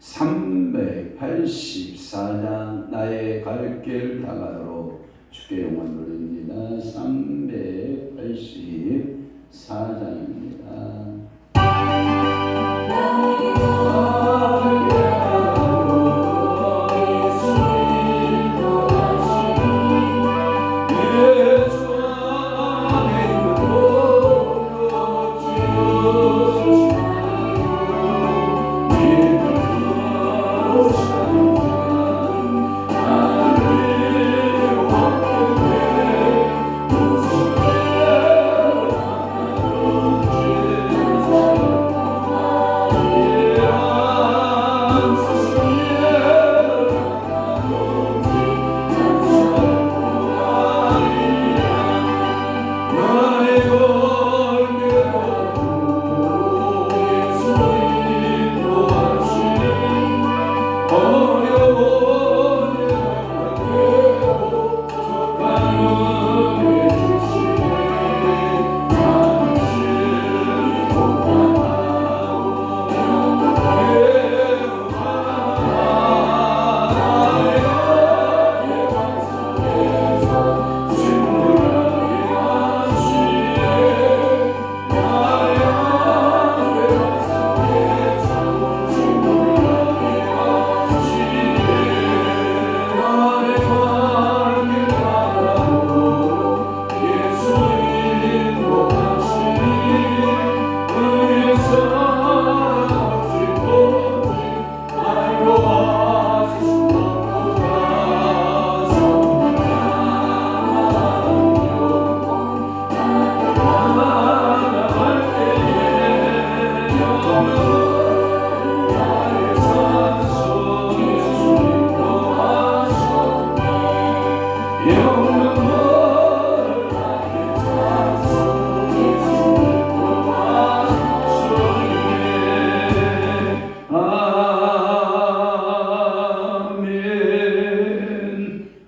384장 나의 갈 길 다가도록 주께 영광 돌립니다. 384장입니다.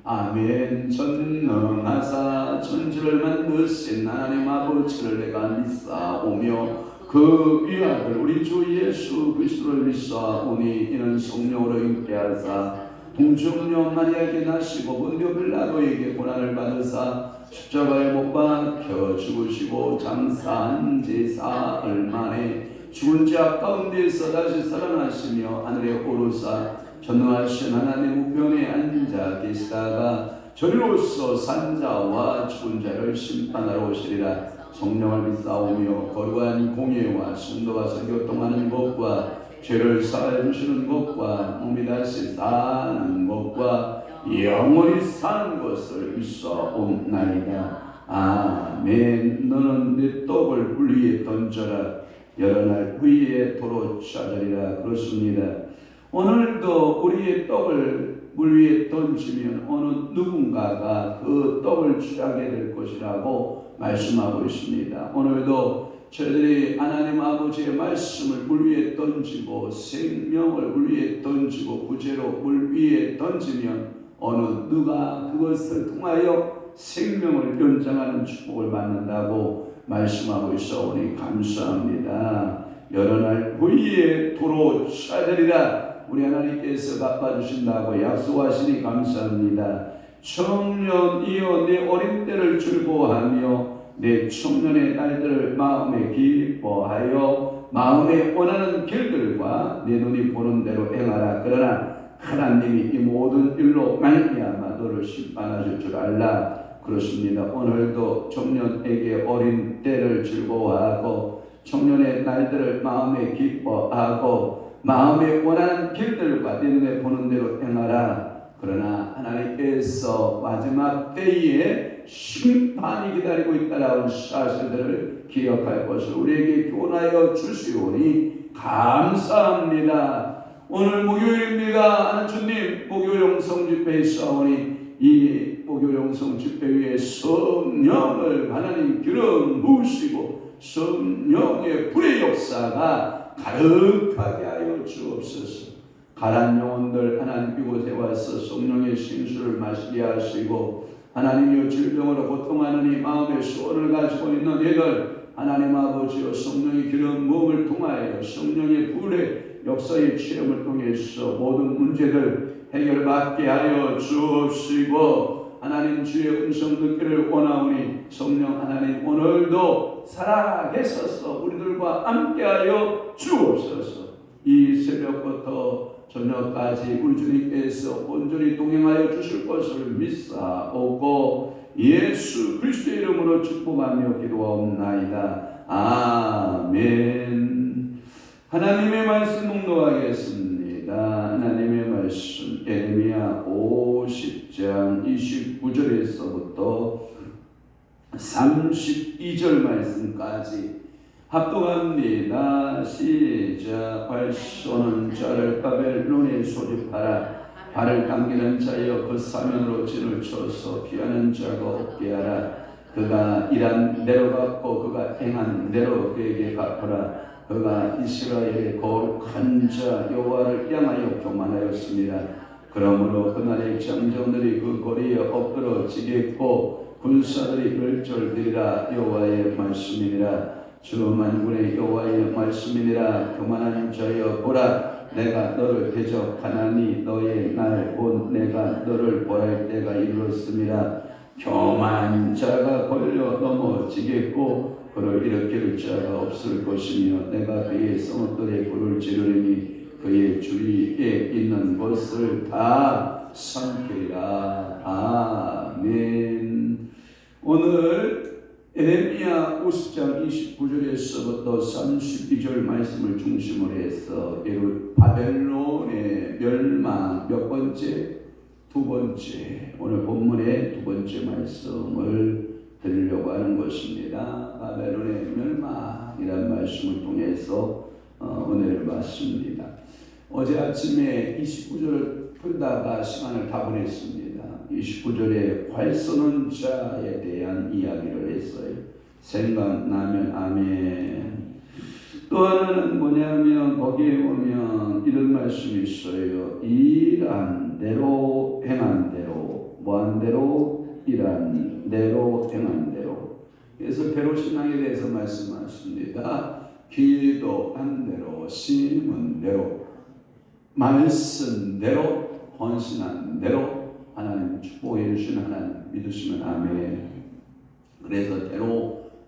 아멘. 전능하사 천지를 만드신 하나님 아버지를 내가 믿사오며 그 위아들 우리 주 예수 그리스도를 믿사오니 이는 성령으로 잉태하사 동정녀 마리아에게 나시고 본디오 빌라도에게 고난을 받으사 십자가에 못 박혀 죽으시고 장사한 지 사흘 만에 죽은 자 가운데서 다시 살아나시며 하늘에 오르사 전능하신 하나님 우편에 앉아 계시다가 저리로서 산자와 죽은 자를 심판하러 오시리라. 성령을 믿사오며 거룩한 공예와 순도와 교통하는 것과 죄를 사하여 주시는 것과 몸이 다시 사는 것과 영원히 사는 것을 믿사옵나이다. 아멘. 너는 내 떡을 물 위에 던져라. 여러 날 후에 도로 찾으리라. 그렇습니다. 오늘도 우리의 떡을 물 위에 던지면 어느 누군가가 그 떡을 취하게 될 것이라고 말씀하고 있습니다. 오늘도 저희들이 하나님 아버지의 말씀을 물 위에 던지고 생명을 물 위에 던지고 구제로 물 위에 던지면 어느 누가 그것을 통하여 생명을 연장하는 축복을 받는다고 말씀하고 있사오니 감사합니다. 여러 날 후에 도로 찾으리라. 우리 하나님께서 갚아주신다고 약속하시니 감사합니다. 청년이여 내 어린 때를 즐거워하며 내 청년의 날들을 마음에 기뻐하여 마음에 원하는 길들과 내 눈이 보는 대로 행하라. 그러나 하나님이 이 모든 일로 말미암아 너를 심판하실 줄 알라. 그렇습니다. 오늘도 청년에게 어린 때를 즐거워하고 청년의 날들을 마음에 기뻐하고 마음에 원하는 길들과 내 눈에 보는 대로 행하라. 그러나 하나님께서 마지막 때에 심판이 기다리고 있다라는 사실들을 기억할 것을 우리에게 교훈하여 주시오니 감사합니다. 오늘 목요일입니다. 주님 목요 영성 집회에 있사오니 이 목요 영성 집회 위에 성령을 하나님 기름 부으시고 성령의 불의 역사가 가득하게 하여 주옵소서. 가난 영혼들 하나님 이곳에 와서 성령의 신수를 마시게 하시고 하나님이여 질병으로 고통하는 이 마음의 소원을 가지고 있는 이들 하나님 아버지여 성령의 기름 부음을 통하여 성령의 불의 역사의 체험을 통해서 모든 문제들 해결받게 하여 주옵시고 하나님 주의 음성 듣기를 원하오니 성령 하나님 오늘도 살아계셔서 우리들과 함께하여 주옵소서. 이 새벽부터 저녁까지 우리 주님께서 온전히 동행하여 주실 것을 믿사오고 예수 그리스도의 이름으로 축복하며 기도하옵나이다. 아멘. 하나님의 말씀 묵독하겠습니다. 하나님의 말씀 예레미야 50장 29절에서부터 32절 말씀까지 합독합니다. 시작. 발 쏘는 자를 바벨론에 소집하라. 발을 당기는 자여 그 사면으로 진을 쳐서 피하는 자가 없게 하라. 그가 일한 대로 갚고 그가 행한 대로 그에게 갚으라. 그가 이스라엘의 거룩한 자 여호와를 향하여 교만하였습니다. 그러므로 그날의 장정들이 그 거리에 엎드러지겠고 군사들이 멸절되리라. 여호와의 말씀이니라. 주 만군의 여호와의 말씀이니라. 교만한 자여 보라. 내가 너를 대적하나니 너의 날 곧 내가 너를 벌할 때가 이르렀습니다. 교만한 자가 걸려 넘어지겠고 그를 일으킬 자가 없을 것이며 내가 그의 성읍들에 불을 지르리니 그의 주위에 있는 것을 다 삼키리라. 아멘. 오늘 예레미야 50장 29절에서부터 32절 말씀을 중심으로 해서 바벨론의 멸망 몇 번째? 두 번째. 오늘 본문의 두 번째 말씀을 드리려고 하는 것입니다. 바벨론의 멸망이라는 말씀을 통해서 은혜를 받습니다. 어제 아침에 29절을 풀다가 시간을 다 보냈습니다. 29절에 활 쏘는 자에 대한 이야기를 했어요. 생각나면 아멘. 또 하나는 뭐냐면 거기에 보면 이런 말씀이 있어요. 일한 대로 행한 대로 뭐한 대로 일한 대로 행한 대로. 그래서 대로신앙에 대해서 말씀하십니다. 기도한 대로 심은 대로 말씀대로 헌신한 대로 하나님 축복해 주시는 하나님 믿으시면 아멘. 그래서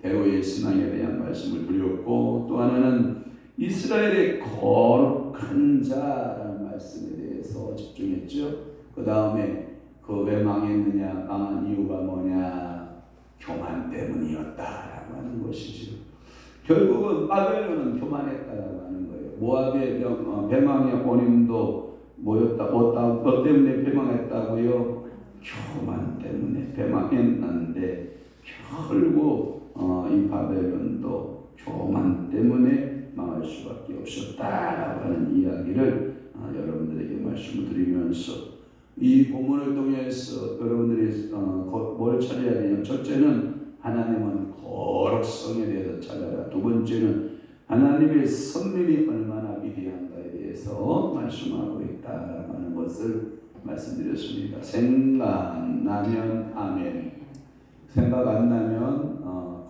대로의 신앙에 대한 말씀을 드렸고 또 하나는 이스라엘의 거룩한 자라는 말씀에 대해서 집중했죠. 그 다음에 그 왜 망했느냐, 망한 이유가 뭐냐, 교만 때문이었다라고 하는 것이죠. 결국은 바벨론은 교만했다라고 하는 거예요. 모압의 배망의 원인도 뭐였다? 뭐 때문에 배망했다고요? 교만 때문에 배망했는데 결국 이 바벨론도 교만 때문에 망할 수밖에 없었다라고 하는 이야기를 여러분들에게 말씀을 드리면서 이 본문을 통해서 여러분들이 뭘 찾아야 되냐면 첫째는 하나님은 거룩성에 대해서 찾아라. 두 번째는 하나님의 선민이 얼마나 위대한가에 대해서 말씀하고 있다라는 것을 말씀드렸습니다. 생각나면 아멘. 생각 안 나면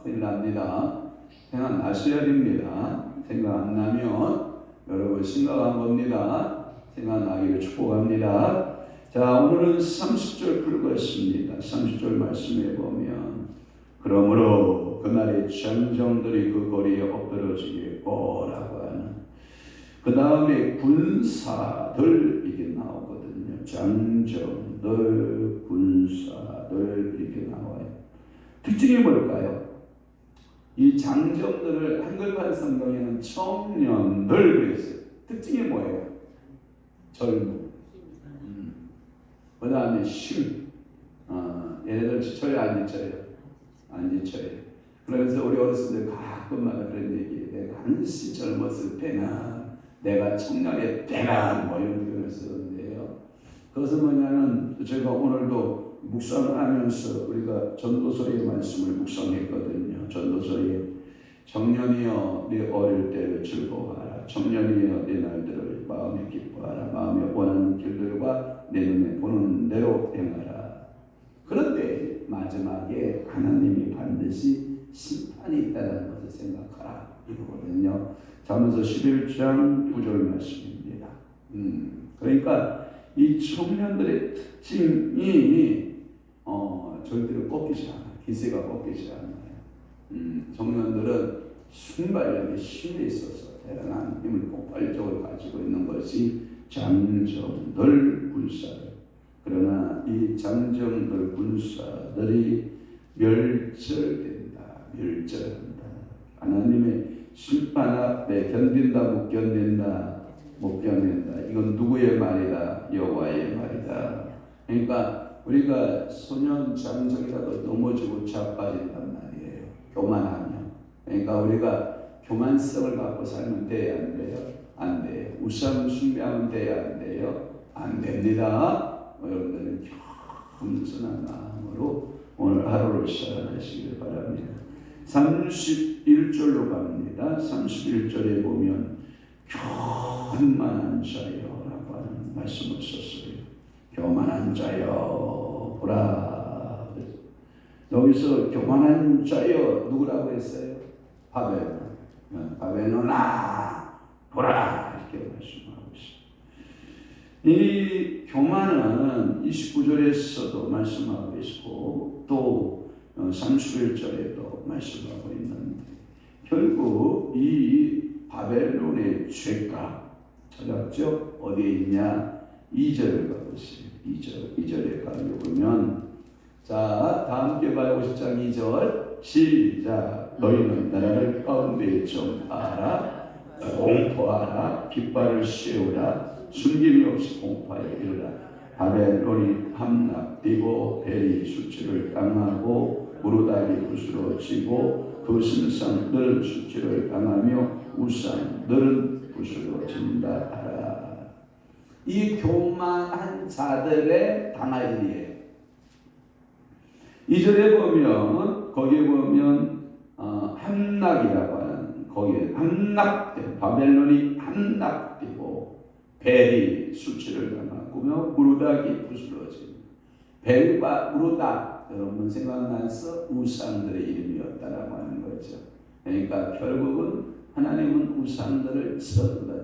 큰일 납니다. 생각나셔야 됩니다. 생각 안 나면 여러분 심각한 겁니다. 생각나기를 축복합니다. 자, 오늘은 30절 풀겠습니다. 30절 말씀에 보면 그러므로 그날의 장정들이 그 거리에 엎드러지겠고라고 하는 그 다음에 군사들 이게 나오거든요. 장정들, 군사들 이렇게 나와요. 특징이 뭘까요? 이 장정들을 한글판 성경에는 청년들 그랬어요. 특징이 뭐예요? 젊음. 그 다음에 얘네들 지쳐요, 안 지쳐요? 안 지쳐요. 그러면서 우리 어렸을 때 가끔마다 그런 얘기, 내가 한시 젊었을 때나 내가 청년의 때나 뭐 이런 표현을 쓰는데요. 그것은 뭐냐면 제가 오늘도 묵상을 하면서 우리가 전도서의 말씀을 묵상했거든요. 전도서에 청년이여 네 어릴 때를 즐거워하라. 청년이여 네 날들을 마음에 기뻐하라. 마음에 원하는 길들과 내 눈에 보는 대로 행하라. 그런데 마지막에 하나님이 반드시 심판이 있다는 것을 생각하라 이거거든요. 잠언서 11장 9절 말씀입니다. 그러니까 이 청년들의 특징이 절대로 꺾이지 않아요. 기세가 꺾이지 않아요. 청년들은 순발력에 힘에 있어서 대단한 힘을 폭발적으로 가지고 있는 것이 장정들 군사들. 그러나 이 장정들 군사들이 멸절된다. 멸절한다. 하나님의 심판 앞에 견딘다 못 견딘다. 못 견딘다. 이건 누구의 말이다? 여호와의 말이다. 그러니까 우리가 소년 장정이라도 넘어지고 자빠진단 말이에요. 교만하면. 그러니까 우리가 교만성을 갖고 살면 돼야 안 돼요? 안 돼요. 우상 숭배하면 돼야 안 돼요? 안 됩니다. 여러분들은 겸손한 마음으로 오늘 하루를 살아내시길 바랍니다. 31절로 갑니다. 31절에 보면 교만한 자여라고 하는 말씀을 썼어요. 교만한 자여 보라. 여기서 교만한 자여 누구라고 했어요? 바벨론. 바벨론아 보라 이렇게 말씀하고 있습니다. 이 교만은 29절에서도 말씀하고 있고 또 31절에도 말씀하고 있는데 결국 이 바벨론의 죄가 찾았죠? 어디에 있냐? 2절을 가보세요. 2절에 가보면 자 다음께 봐요. 50장 2절 시작. 너희는 나라를 가운데 정하라 공포하라 깃발을 씌우라 숨김이 없이 공포하여 이르라. 바벨론이 함락되고 벨이 수치를 당하고 무르다기 부스러지고 그 신상들은 수치를 당하며 우상들은 부스러진다 하라. 이 교만한 자들의 당할 일이에요. 2절에 보면 거기에 보면 함락이라고 하는 거기에 함락된 바벨론이 함락되고 벨이 수치를 당하고 무르닥이 부스러진 벨과 무르닥 여러분 생각나서 우상들의 이름이었다라고 하는 거죠. 그러니까 결국은 하나님은 우상들을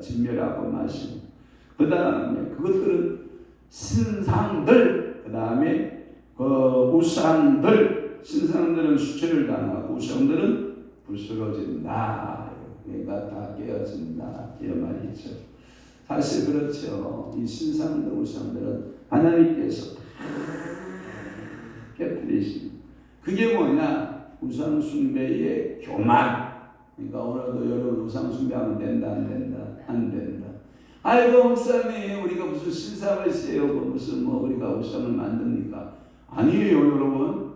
진멸하고 마시고 그 다음에 그것들은 신상들 그 다음에 우상들 신상들은 수치를 당하고 우상들은 부스러진다. 그러니까 다 깨어진다 이런 말이죠. 사실 그렇죠. 이 신상들 우상들은 하나님께서 깨뜨리신 그게 뭐냐? 우상 숭배의 교만. 그러니까 오늘도 여러분 우상 숭배하면 된다 안 된다? 안 된다. 아이고 목사님 우리가 무슨 신상을 세우고 무슨 우리가 우상을 만듭니까? 아니에요 여러분.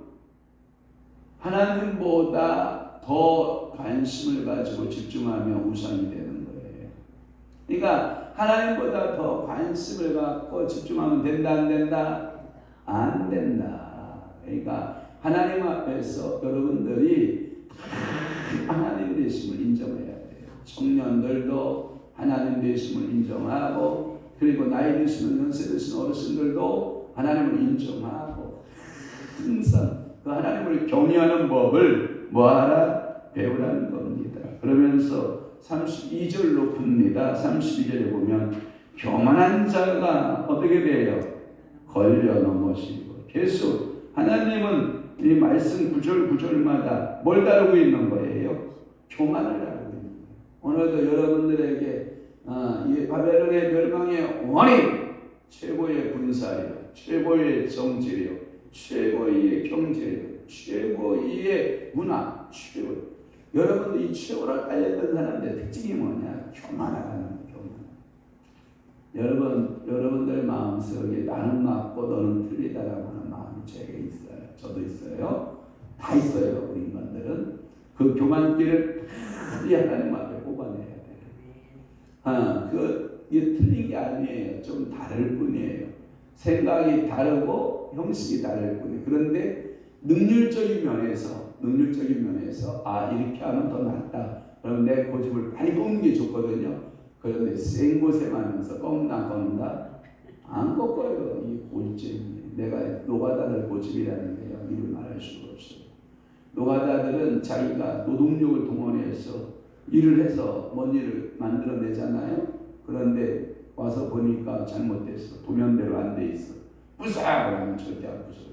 하나님보다 더 관심을 가지고 집중하면 우상이 되는 거예요. 그러니까 하나님보다 더 관심을 갖고 집중하면 된다 안 된다? 안 된다. 그러니까 하나님 앞에서 여러분들이 하나님 되심을 인정해야 돼요. 청년들도 하나님 되심을 인정하고 그리고 나이 드시는 연세 드신 어르신들도 하나님을 인정하고 항상 그 하나님을 경외하는 법을 뭐하라? 배우라는 겁니다. 그러면서 32절로 풉니다. 32절에 보면 교만한 자가 어떻게 돼요? 걸려 넘어지고 계속 하나님은 이 말씀 구절마다 뭘 다루고 있는 거예요? 교만을 다루고 있는 거예요. 오늘도 여러분들에게 이 바벨론의 멸망의 원인 최고의 군사력, 최고의 정치력, 최고의 경제력, 최고의 문화, 여러분들 이 최고를 알렸던 사람들의 특징이 뭐냐? 교만하다는 교만. 여러분들 마음속에 나는 맞고 너는 틀리다라고 하는 마음이 제게 있어요. 저도 있어요. 다 있어요. 우리 인간들은 그 교만기를 빨리 하나님 앞에 뽑아내야 돼요. 이게 틀린 게 아니에요. 좀 다를 뿐이에요. 생각이 다르고 형식이 다를 뿐이에요. 그런데 능률적인 면에서 이렇게 하면 더 낫다. 그럼 내 고집을 많이 꺾는 게 좋거든요. 그런데 생고생하면서 꺾는다? 안 꺾어요. 이 고집이 내가 노가다를 고집이라는 게요. 이를 말할 수가 없어요. 노가다들은 자기가 노동력을 동원해서 일을 해서 뭔 일을 만들어내잖아요. 그런데 와서 보니까 잘못됐어. 도면대로 안 돼 있어. 부수라고 하면 절대 안 부숴요.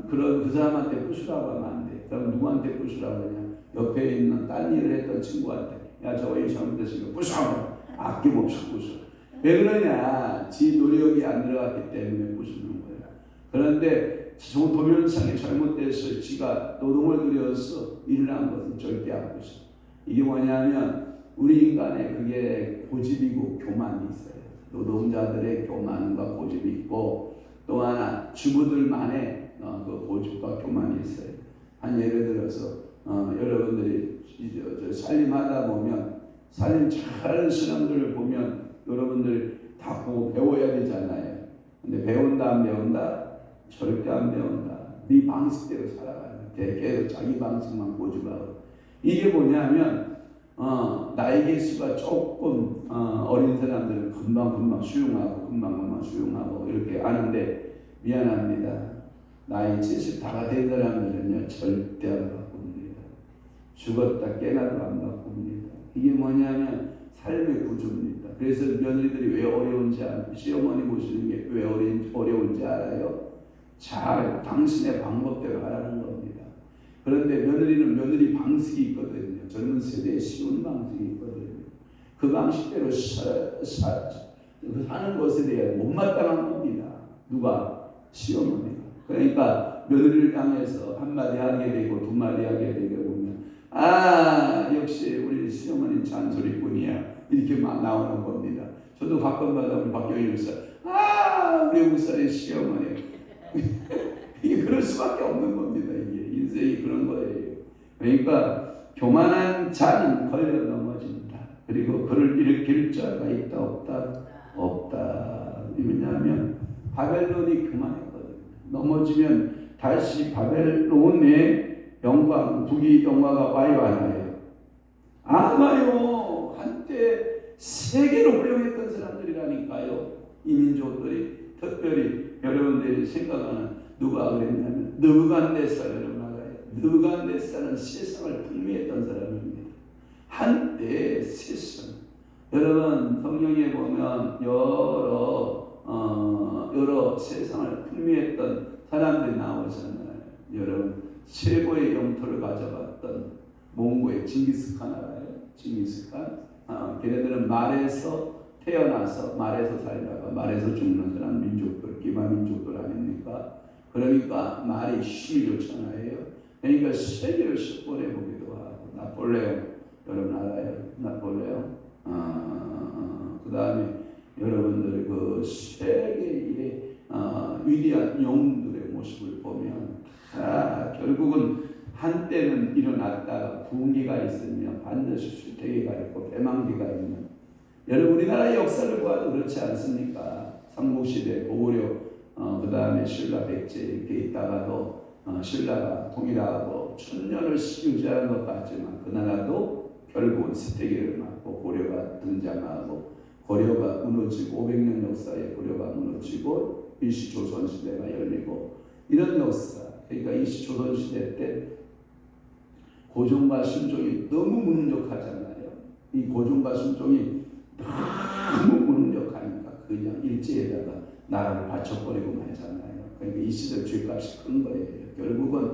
그 사람한테 부수라고 하면 안 돼. 그럼 누구한테 부수라고 하냐? 옆에 있는 딴 일을 했던 친구한테, 야 저거 일 잘못됐으니까 부수라고. 아낌없이 부수. 왜 그러냐? 지 노력이 안 들어갔기 때문에 부수는 거야. 그런데 도면상에 잘못돼서 지가 노동을 들여서 일을 한 것은 절대 안 부수. 이게 뭐냐면 우리 인간의 그게 고집이고 교만이 있어요. 노동자들의 교만과 고집이 있고, 또 하나 주부들만의 그 고집과 교만이 있어요. 한 예를 들어서 여러분들이 살림하다 보면, 살림 잘하는 사람들을 보면 여러분들 다 보고 배워야 되잖아요. 근데 배운다 안 배운다? 절대 안 배운다. 네 방식대로 살아가요. 계속 자기 방식만 고집하고. 이게 뭐냐면 나이 개수가 조금 어린 사람들은 금방 수용하고 이렇게 아는데, 미안합니다. 나이 70 다 된 사람들은요 절대 안 바꿉니다. 죽었다 깨나도 안 바꿉니다. 이게 뭐냐면 삶의 구조입니다. 그래서 며느리들이 왜 어려운지 시어머니 보시는 게 왜 어려운지 알아요? 잘 당신의 방법대로 하라는 겁니다. 그런데 며느리는 며느리 방식이 있거든요. 젊은 세대에 쉬운 방식이 있거든요. 그 방식대로 사는 것에 대해 못마땅한 겁니다. 누가? 시어머니가. 그러니까 며느리를 향해서 한마디 하게 되고 두 마디 하게 되게 보면, 역시 우리 시어머니는 잔소리꾼이야, 이렇게 막 나오는 겁니다. 저도 가끔마다 우리 박경희 목사, 우리 목사의 시어머니 이게 그럴 수밖에 없는 겁니다. 이게 인생이 그런 거예요. 그러니까 교만한 자는 걸려 넘어진다. 그리고 그를 일으킬 자가 있다 없다? 없다. 왜냐하면 바벨론이 교만했거든요. 넘어지면 다시 바벨론의 영광, 북이 영광가 와요 안 와요? 안 와요. 한때 세계로 훌륭했던 사람들이라니까요. 이 민족들이. 특별히 여러분들이 생각하는 누가 그랬냐면 느부갓네살, 여러분 알아요? 느부갓네살은 세상을 풍미했던 사람입니다. 한때 세상, 여러분 성경에 보면 여러 세상을 풍미했던 사람들이 나오잖아요. 여러분 최고의 영토를 가져갔던 몽고의 징기스칸 알아요? 징기스칸. 걔네들은 말에서 태어나서 말에서 살다가 말에서 죽는 사람 민족들, 기마 민족들 아닙니까? 그러니까 말이 힘이 좋잖아요. 그러니까 세계를 석권해보기도 하고. 나폴레옹, 여러분 알아요? 나폴레옹. 그 다음에 여러분들 그 세계의 위대한 영웅들의 모습을 보면 결국은 한때는 일어났다가 붕괴가 있으면 반드시 수태기가 있고 배망기가 있는, 여러분 우리나라의 역사를 보아도 그렇지 않습니까? 삼국시대, 고구려, 그 다음에 신라, 백제 이렇게 있다가도 신라가 통일하고 천년을 유지하는 것 같지만 그 나라도 결국은 수태기를 맞고 고려가 등장하고, 고려가 무너지고 500년 역사에 고려가 무너지고 일시조선시대가 열리고, 이런 역사. 그러니까 일시조선시대 때 고종과 순종이 너무 무능력하잖아요. 이 고종과 순종이 너무 무능력하니까 그냥 일제에다가 나라를 바쳐버리고 말잖아요. 그러니까 이 시절 죄값이 큰 거예요. 결국은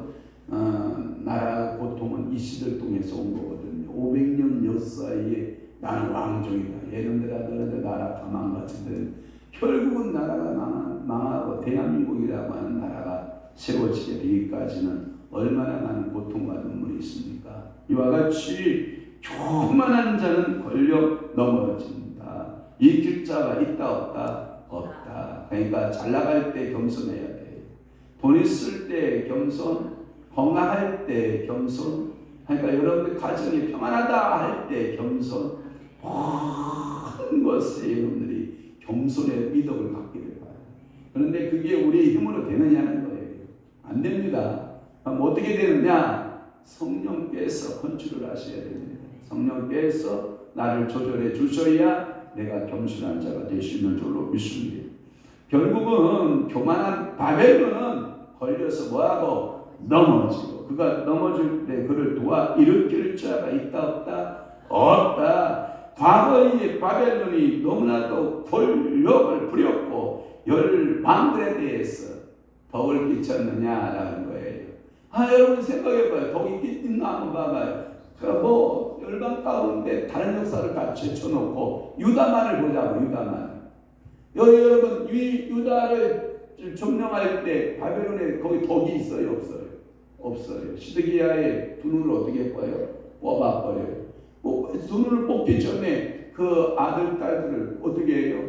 나라 고통은 이 시절 통해서 온 거거든요. 500년 역사에 나는 왕족이다. 예를 들어 나라 가망 같은데 결국은 나라가 망하고 대한민국이라고 하는 나라가 세워지게 되기까지는 얼마나 많은 고통과 눈물이 있습니까? 이와 같이 교만한 자는 걸려 넘어진다. 이길 자가 있다 없다? 없다. 그러니까 잘 나갈 때 겸손해야 돼. 돈 있을 때 겸손, 건강할 때 겸손, 그러니까 여러분들 가정이 평안하다 할 때 겸손, 모든 것에 여러분들이 겸손의 미덕을 갖게 돼요. 그런데 그게 우리의 힘으로 되느냐는 거예요. 안 됩니다. 그럼 어떻게 되느냐? 성령께서 컨트롤 하셔야 됩니다. 성령께서 나를 조절해 주셔야 내가 겸손한 자가 되시는 줄로 믿습니다. 결국은 교만한 바벨론은 걸려서 뭐하고 넘어지고 그가 넘어질 때 그를 도와 일으킬 자가 있다 없다? 없다. 과거의 바벨론이 너무나도 권력을 부렸고 열방들에 대해서 덕을 끼쳤느냐라는 거예요. 여러분 생각해봐요. 덕이 끼쳤나 한번 봐봐요. 뭐 열방 가운데 다른 역사를 같이 쳐놓고 유다만을 보자고. 유다만. 여러분 유다를 점령할 때 바벨론에 거기 덕이 있어요 없어요? 없어요. 시드기야의 두 눈을 어떻게 뽑아버려요. 두 눈을 뽑기 전에 그 아들 딸들을 어떻게 해요?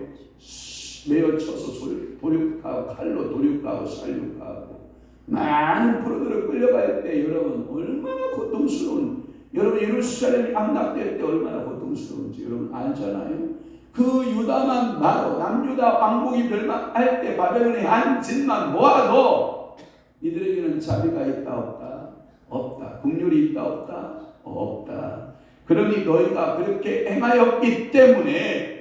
매어 쳐서 도륙하고 칼로 도륙하고 살육하고 많은 포로들을 끌려갈 때 여러분 얼마나 고통스러운, 여러분 예루살렘이 함락될 때 얼마나 고통스러운지 여러분 알잖아요. 그 유다만 바로 남유다 왕국이 멸망할 때 바벨론의 한 집만 모아도 이들에게는 자비가 있다 없다? 없다. 긍휼이 있다 없다? 없다. 그러니 너희가 그렇게 행하였기 때문에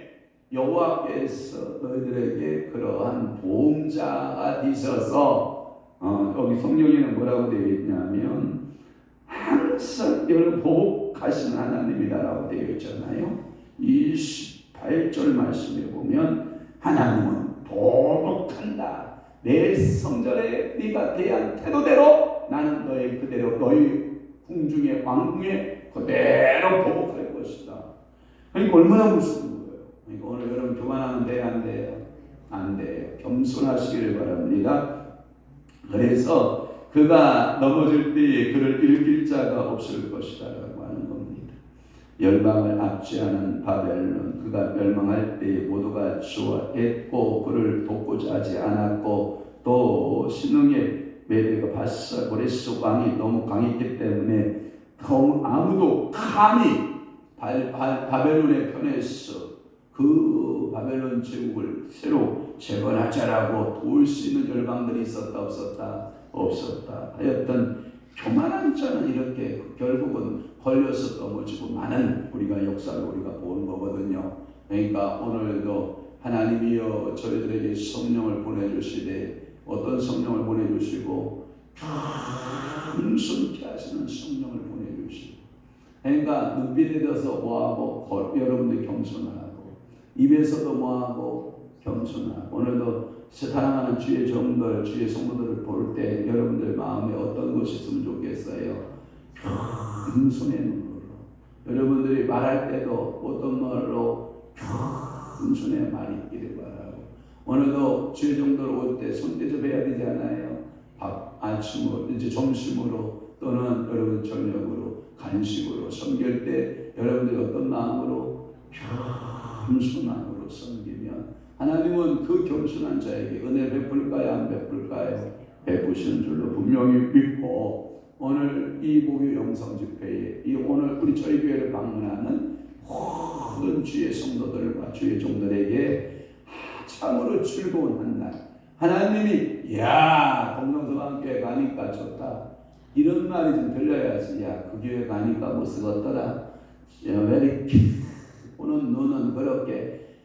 여호와께서 너희들에게 그러한 보험자가 되셔서 여기 성경에는 뭐라고 되어 있냐면 항상 여러분 보복하신 하나님이다라고 되어 있잖아요. 28절 말씀에 보면 하나님은 보복한다. 내 성전에 네가 대한 태도대로 나는 너희 그대로 너희 궁중의 왕궁에 그대로 보복할 것이다. 그러니까 얼마나 무서운 거예요. 그러니까 오늘 여러분 교만하면 돼요? 안 돼요? 안 돼요. 겸손하시기를 바랍니다. 그래서 그가 넘어질 때에 그를 일으킬 자가 없을 것이다 라고 하는 겁니다. 열방을 압제하는 바벨론, 그가 멸망할 때에 모두가 좋아했고 그를 돕고자 하지 않았고 또 신흥의 메대가 바사 고레스 왕이 너무 강했기 때문에 아무도 감히 바벨론의 편에서 그 바벨론 제국을 새로 재건하자라고 도울 수 있는 열방들이 있었다 없었다? 없었다. 하여튼 교만한 자는 이렇게 결국은 걸려서 넘어지고 많은 우리가 역사를 우리가 보는 거거든요. 그러니까 오늘도 하나님이여 저희들에게 성령을 보내주시되 어떤 성령을 보내주시고 순순케 하시는 성령을 보내주시고, 그러니까 눈빛에 대해서 뭐하고 여러분들 겸손하고 입에서도 뭐하고 겸손하고 오늘도 사랑하는 주의 종들 주의 성도들을 볼 때 여러분들 마음에 어떤 것이 있으면 좋겠어요? 겸손의 눈으로 여러분들이 말할 때도 어떤 말로 겸손의 말이 있기를 바라고 오늘도 주의 종들 올 때 손대접 해야 되지 않아요? 아침으로 이제 점심으로 또는 여러분 저녁으로 간식으로 섬길 때 여러분들이 어떤 마음으로 겸손함으로 섬기면 하나님은 그 겸손한 자에게 은혜 베풀까요? 안 베풀까요? 베푸시는 줄로 분명히 믿고 오늘 이 목요 영성 집회에 오늘 우리 저희 교회를 방문하는 모든 주의 성도들과 주의 종들에게 참으로 즐거운 한 날 하나님이 동성서강교회 가니까 좋다 이런 말이 좀 들려야지. 그 교회 가니까 못 쓰겠더라. 왜 이렇게 오늘 너는 그렇게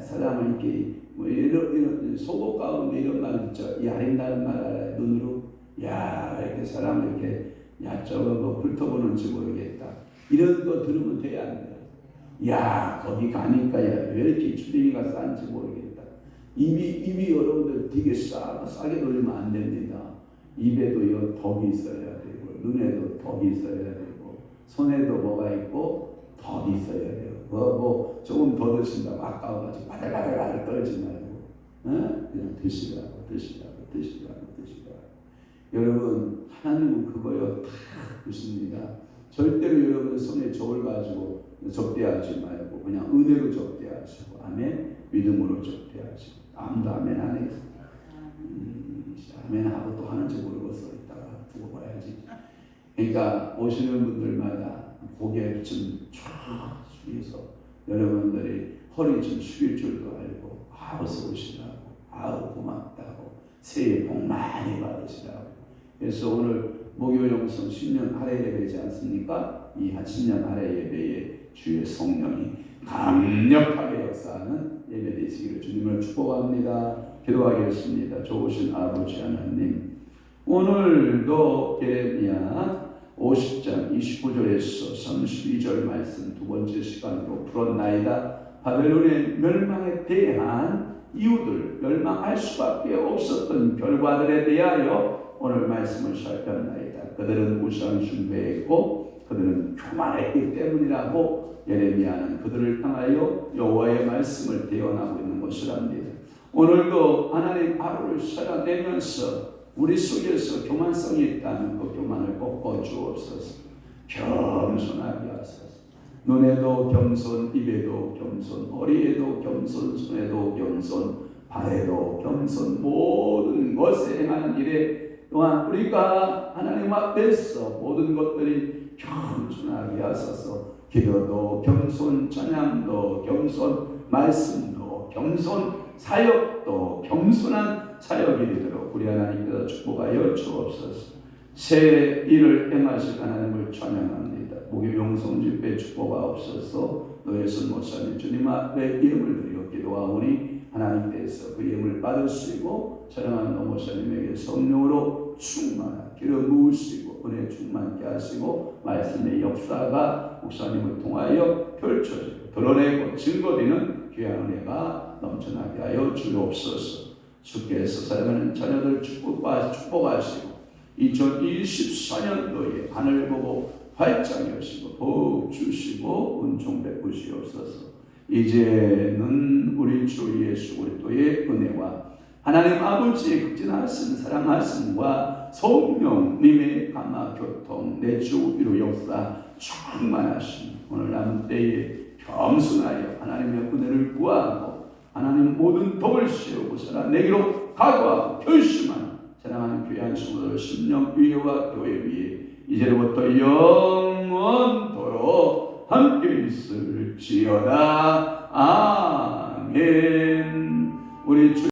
사람을 이렇게 뭐 이런 속옷 가운데 이런 말 있죠. 야린다는 말 알아요? 눈으로 왜 이렇게 사람을 이렇게 저거 뭐 훑어보는지 모르겠다. 이런 거 들으면 돼야 안 돼요. 거기 가니까 왜 이렇게 주둥이가 싼지 모르겠다. 입이 여러분들 되게 싸게 돌리면 안 됩니다. 입에도 덕이 있어야 되고 눈에도 덕이 있어야 되고 손에도 뭐가 있고 덕이 있어야 돼요. 뭐 조금 더 드신다고 아까워가지고 바들바들 떨지 말고 그냥 드시라고. 여러분 하나님은 그거요 다 드십니다. 절대로 여러분 손에 저울 가지고 접대하지 말고 그냥 은혜로 접대하시고 아멘. 믿음으로 접대하시고 아무도 아멘 안 해요. 아멘 하고 또 하는지 모르겠어. 이따가 두고 봐야지. 그러니까 오시는 분들마다 고개 좀 쫙 숙여서 여러분들이 허리 좀 숙일 줄도 알고 어서 오시라고 고맙다고 새해 복 많이 받으시라고. 그래서 오늘 목요 영성 신년 할애 예배지 않습니까? 이 신년 할애 예배에 주의 성령이 강력하게 역사하는 예배 되시기를 주님을 축복합니다. 기도하겠습니다. 좋으신 아버지 하나님, 오늘도 예레미야 50장 29절에서 32절 말씀 두 번째 시간으로 풀었나이다. 바벨론의 멸망에 대한 이유들, 멸망할 수밖에 없었던 결과들에 대하여 오늘 말씀을 살폈나이다. 그들은 우상 숭배했고 그들은 교만했기 때문이라고 예레미야는 그들을 향하여 여호와의 말씀을 대언하고 있는 것을 압니다. 오늘도 하나님 하루를 살아내면서 우리 속에서 교만성이 있다면 그 교만을 꺾어 주옵소서. 겸손하게 하소서. 눈에도 겸손, 입에도 겸손, 머리에도 겸손, 손에도 겸손, 발에도 겸손, 모든 것에 행하는 일에 또한 우리가 하나님 앞에서 모든 것들이 겸손하게 하소서. 기도도 겸손, 찬양도 겸손, 말씀도 겸손, 사역도 겸손한 사역이 되도록 우리 하나님께서 축복하여 주옵소서. 새 일을 행하실 하나님을 찬양합니다. 목요일 성집회 축복하옵소서. 노예순 목사님 주님 앞에 예물 드려 기도하오니 하나님께서 그 예물 받으시고 사랑하는 노 목사님에게 성령으로 충만한 기름 부으시고 은혜 충만케 하시고 말씀의 역사가 목사님을 통하여 펼쳐지고 드러내고 증거되는 귀한 은혜가 넘쳐나게 하여 주옵소서. 주께서 사랑하는 자녀들 축복하시고 2024년도에 하늘 보고 활짝 여시고 복 주시고 은총 베푸시옵소서. 이제는 우리 주 예수 그리스도의 은혜와 하나님 아버지의 극진하신 사랑하심과 성령님의 감화 교통 내주 위로 역사 충만하신 오늘 남은 때에 겸손하여 하나님의 은혜를 구하고 하나님 모든 덕을 씌우고 살아내기로 각오하고 결심하는 사랑하는 귀한 성도들 심령 위와 교회 위에 이제로부터 영원토록 함께 있을지어다. 아멘.